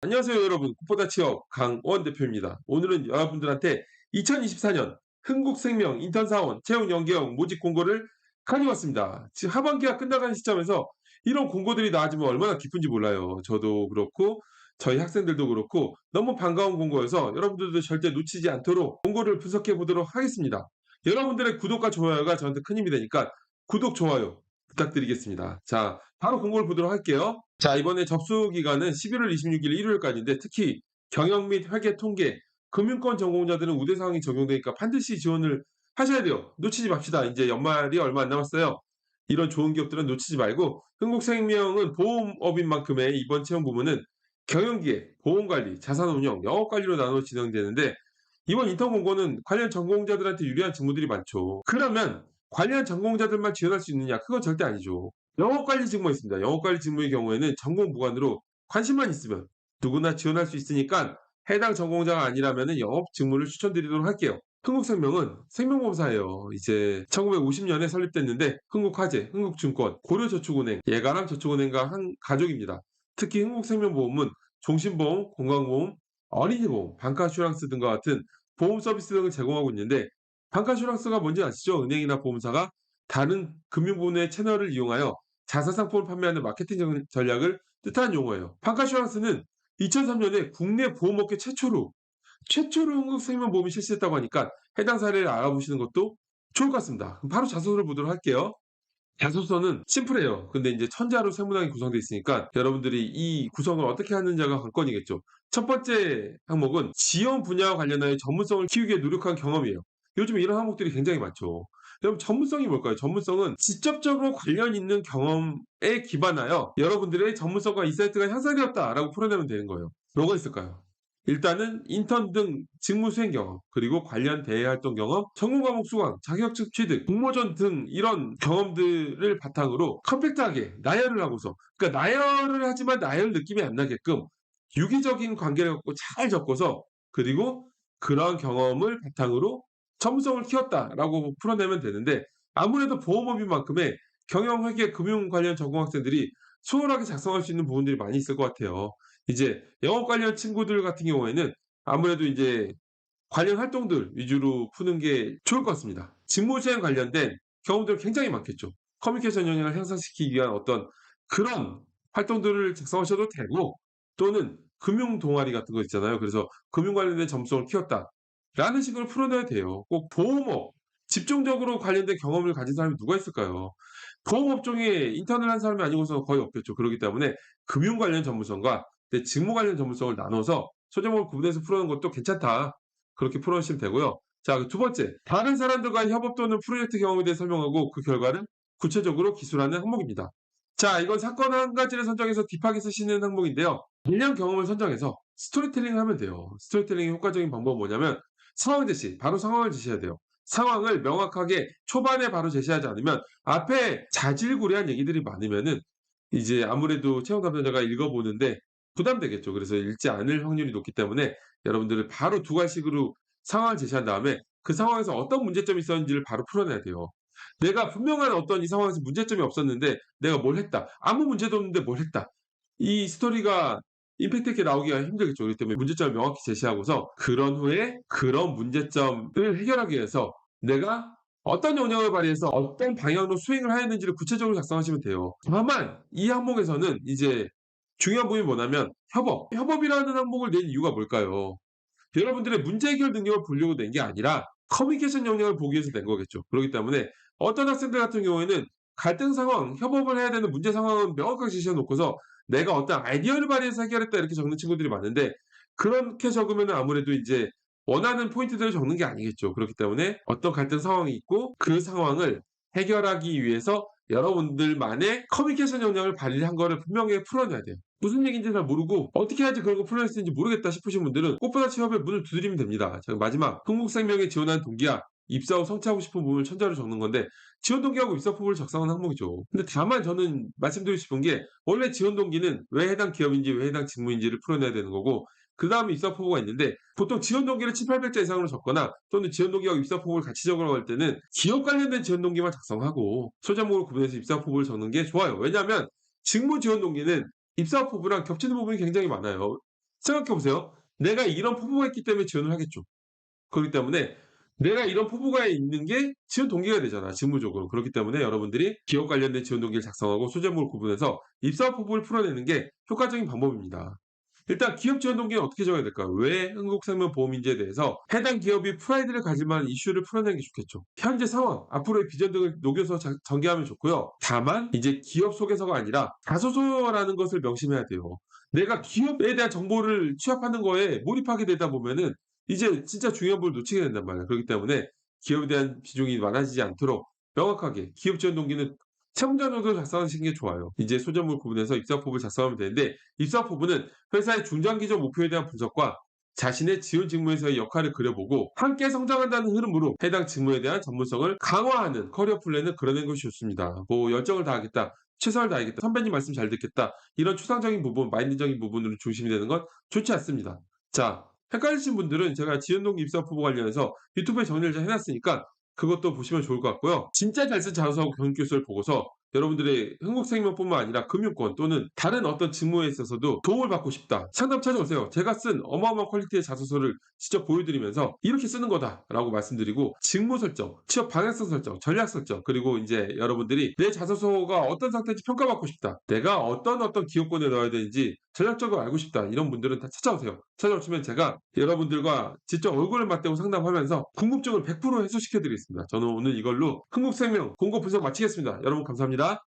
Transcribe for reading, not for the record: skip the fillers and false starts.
안녕하세요, 여러분. 꽃보다 취업 강원 대표입니다. 오늘은 여러분들한테 2024년 흥국생명 인턴사원 채용 연계형 모집 공고를 가져왔습니다. 지금 하반기가 끝나가는 시점에서 이런 공고들이 나와주면 얼마나 기쁜지 몰라요. 저도 그렇고 저희 학생들도 그렇고 너무 반가운 공고여서 여러분들도 절대 놓치지 않도록 공고를 분석해 보도록 하겠습니다. 여러분들의 구독과 좋아요가 저한테 큰 힘이 되니까 구독, 좋아요 부탁드리겠습니다. 자, 바로 공고를 보도록 할게요. 자, 이번에 접수 기간은 11월 26일 일요일까지인데 특히 경영 및 회계 통계, 금융권 전공자들은 우대 사항이 적용되니까 반드시 지원을 하셔야 돼요. 놓치지 맙시다. 이제 연말이 얼마 안 남았어요. 이런 좋은 기업들은 놓치지 말고 흥국생명은 보험업인 만큼의 이번 채용 부문은 경영기획, 보험관리, 자산운용, 영업관리로 나눠 진행되는데 이번 인턴 공고는 관련 전공자들한테 유리한 직무들이 많죠. 그러면 관련 전공자들만 지원할 수 있느냐? 그건 절대 아니죠. 영업관리 직무가 있습니다. 영업관리 직무의 경우에는 전공 무관으로 관심만 있으면 누구나 지원할 수 있으니까 해당 전공자가 아니라면 영업 직무를 추천드리도록 할게요. 흥국생명은 생명보험사예요. 이제 1950년에 설립됐는데 흥국화재, 흥국증권, 고려저축은행, 예가람저축은행과 한 가족입니다. 특히 흥국생명보험은 종신보험, 건강보험, 어린이보험, 방카슈랑스 등과 같은 보험 서비스 등을 제공하고 있는데 방카슈랑스가 뭔지 아시죠? 은행이나 보험사가 다른 금융부문의 채널을 이용하여 자사상품을 판매하는 마케팅 전략을 뜻하는 용어예요. 방카슈랑스는 2003년에 국내 보험업계 최초로 흥국생명보험이 실시했다고 하니까 해당 사례를 알아보시는 것도 좋을 것 같습니다. 그럼 바로 자소서를 보도록 할게요. 자소서는 심플해요. 근데 이제 천자로 세모나게 구성되어 있으니까 여러분들이 이 구성을 어떻게 하느냐가 관건이겠죠. 첫 번째 항목은 지원 분야와 관련하여 전문성을 키우기 위해 노력한 경험이에요. 요즘 이런 항목들이 굉장히 많죠. 여러분 전문성이 뭘까요? 전문성은 직접적으로 관련 있는 경험에 기반하여 여러분들의 전문성과 인사이트가 향상되었다라고 풀어내면 되는 거예요. 뭐가 있을까요? 일단은 인턴 등 직무 수행 경험, 그리고 관련 대외 활동 경험, 전공 과목 수강, 자격증 취득, 공모전 등 이런 경험들을 바탕으로 컴팩트하게 나열을 하고서, 그러니까 나열을 하지만 나열 느낌이 안 나게끔 유기적인 관계를 갖고 잘 적고서, 그리고 그러한 경험을 바탕으로 전문성을 키웠다라고 풀어내면 되는데, 아무래도 보험업인 만큼의 경영, 회계, 금융 관련 전공 학생들이 수월하게 작성할 수 있는 부분들이 많이 있을 것 같아요. 이제 영업 관련 친구들 같은 경우에는 아무래도 이제 관련 활동들 위주로 푸는 게 좋을 것 같습니다. 직무 수행 관련된 경험들 굉장히 많겠죠. 커뮤니케이션 역량을 향상시키기 위한 어떤 그런 활동들을 작성하셔도 되고, 또는 금융 동아리 같은 거 있잖아요. 그래서 금융 관련된 점성을 키웠다라는 식으로 풀어내야 돼요. 꼭 보험업 집중적으로 관련된 경험을 가진 사람이 누가 있을까요? 보험 업종에 인턴을 한 사람이 아니고서 거의 없겠죠. 그렇기 때문에 금융 관련 전문성과 내 직무 관련 전문성을 나눠서 소제목을 구분해서 풀어내는 것도 괜찮다. 그렇게 풀어주시면 되고요. 자, 두 번째, 다른 사람들과 협업 또는 프로젝트 경험에 대해 설명하고 그 결과를 구체적으로 기술하는 항목입니다. 자, 이건 사건 한 가지를 선정해서 딥하게 쓰시는 항목인데요. 일량 경험을 선정해서 스토리텔링을 하면 돼요. 스토리텔링의 효과적인 방법은 뭐냐면 상황 제시, 바로 상황을 제시해야 돼요. 상황을 명확하게 초반에 바로 제시하지 않으면 앞에 자질구레한 얘기들이 많으면은 이제 아무래도 채용 담당자가 읽어보는데 부담되겠죠. 그래서 읽지 않을 확률이 높기 때문에 여러분들은 바로 두 가지식으로 상황을 제시한 다음에 그 상황에서 어떤 문제점이 있었는지를 바로 풀어내야 돼요. 내가 분명한 어떤 이 상황에서 문제점이 없었는데 내가 뭘 했다. 아무 문제도 없는데 뭘 했다. 이 스토리가 임팩트 있게 나오기가 힘들겠죠. 그렇기 때문에 문제점을 명확히 제시하고서 그런 후에 그런 문제점을 해결하기 위해서 내가 어떤 영역을 발휘해서 어떤 방향으로 수행을 하였는지를 구체적으로 작성하시면 돼요. 다만 이 항목에서는 이제 중요한 부분이 뭐냐면 협업. 협업이라는 항목을 낸 이유가 뭘까요? 여러분들의 문제 해결 능력을 보려고 낸 게 아니라 커뮤니케이션 역량을 보기 위해서 낸 거겠죠. 그렇기 때문에 어떤 학생들 같은 경우에는 갈등 상황, 협업을 해야 되는 문제 상황은 명확하게 제시해 놓고서 내가 어떤 아이디어를 발휘해서 해결했다 이렇게 적는 친구들이 많은데 그렇게 적으면 아무래도 이제 원하는 포인트들을 적는 게 아니겠죠. 그렇기 때문에 어떤 갈등 상황이 있고 그 상황을 해결하기 위해서 여러분들만의 커뮤니케이션 역량을 발휘한 거를 분명히 풀어내야 돼요. 무슨 얘기인지 잘 모르고 어떻게 해야지 그런 거 풀어낼 수 있는지 모르겠다 싶으신 분들은 꽃보다 취업에 문을 두드리면 됩니다. 자, 마지막 흥국생명에 지원한 동기야 입사 후 성취하고 싶은 부분을 천자로 적는 건데 지원 동기하고 입사 포부를 작성하는 항목이죠. 근데 다만 저는 말씀드리고 싶은 게 원래 지원 동기는 왜 해당 기업인지 왜 해당 직무인지를 풀어내야 되는 거고 그다음에 입사 포부가 있는데 보통 지원 동기를 7,800자 이상으로 적거나 또는 지원 동기하고 입사 포부를 같이 적으라고 할 때는 기업 관련된 지원 동기만 작성하고 소제목으로 구분해서 입사 포부를 적는 게 좋아요. 왜냐하면 직무 지원 동기는 입사 포부랑 겹치는 부분이 굉장히 많아요. 생각해 보세요. 내가 이런 포부가 있기 때문에 지원을 하겠죠. 그렇기 때문에 내가 이런 포부가에 있는 게 지원 동기가 되잖아, 직무적으로. 그렇기 때문에 여러분들이 기업 관련된 지원 동기를 작성하고 소재물을 구분해서 입사 포부를 풀어내는 게 효과적인 방법입니다. 일단 기업 지원 동기는 어떻게 정해야 될까요? 왜 흥국생명보험인지에 대해서 해당 기업이 프라이드를 가질 만한 이슈를 풀어내는 게 좋겠죠. 현재 상황, 앞으로의 비전 등을 녹여서 전개하면 좋고요. 다만 이제 기업 소개서가 아니라 자소서라는 것을 명심해야 돼요. 내가 기업에 대한 정보를 취합하는 거에 몰입하게 되다 보면은 이제 진짜 중요한 부분을 놓치게 된단 말이에요. 그렇기 때문에 기업에 대한 비중이 많아지지 않도록 명확하게 기업 지원 동기는 채용자 정도를 작성하시는 게 좋아요. 이제 소재물 구분해서 입사포부를 작성하면 되는데 입사포부는 회사의 중장기적 목표에 대한 분석과 자신의 지원 직무에서의 역할을 그려보고 함께 성장한다는 흐름으로 해당 직무에 대한 전문성을 강화하는 커리어 플랜을 그려낸 것이 좋습니다. 뭐 열정을 다하겠다, 최선을 다하겠다, 선배님 말씀 잘 듣겠다 이런 추상적인 부분, 마인드적인 부분으로 중심이 되는 건 좋지 않습니다. 자, 헷갈리신 분들은 제가 지원동기 입사포부 관련해서 유튜브에 정리를 잘 해놨으니까 그것도 보시면 좋을 것 같고요. 진짜 잘 쓴 자소서하고 경력교수를 보고서 여러분들의 흥국생명뿐만 아니라 금융권 또는 다른 어떤 직무에 있어서도 도움을 받고 싶다. 상담 찾아오세요. 제가 쓴 어마어마한 퀄리티의 자소서를 직접 보여드리면서 이렇게 쓰는 거다라고 말씀드리고 직무 설정, 취업 방향성 설정, 전략 설정 그리고 이제 여러분들이 내 자소서가 어떤 상태인지 평가받고 싶다. 내가 어떤 기업군에 넣어야 되는지 전략적으로 알고 싶다. 이런 분들은 다 찾아오세요. 찾아오시면 제가 여러분들과 직접 얼굴을 맞대고 상담하면서 궁금증을 100% 해소시켜 드리겠습니다. 저는 오늘 이걸로 흥국생명 공고 분석 마치겠습니다. 여러분 감사합니다.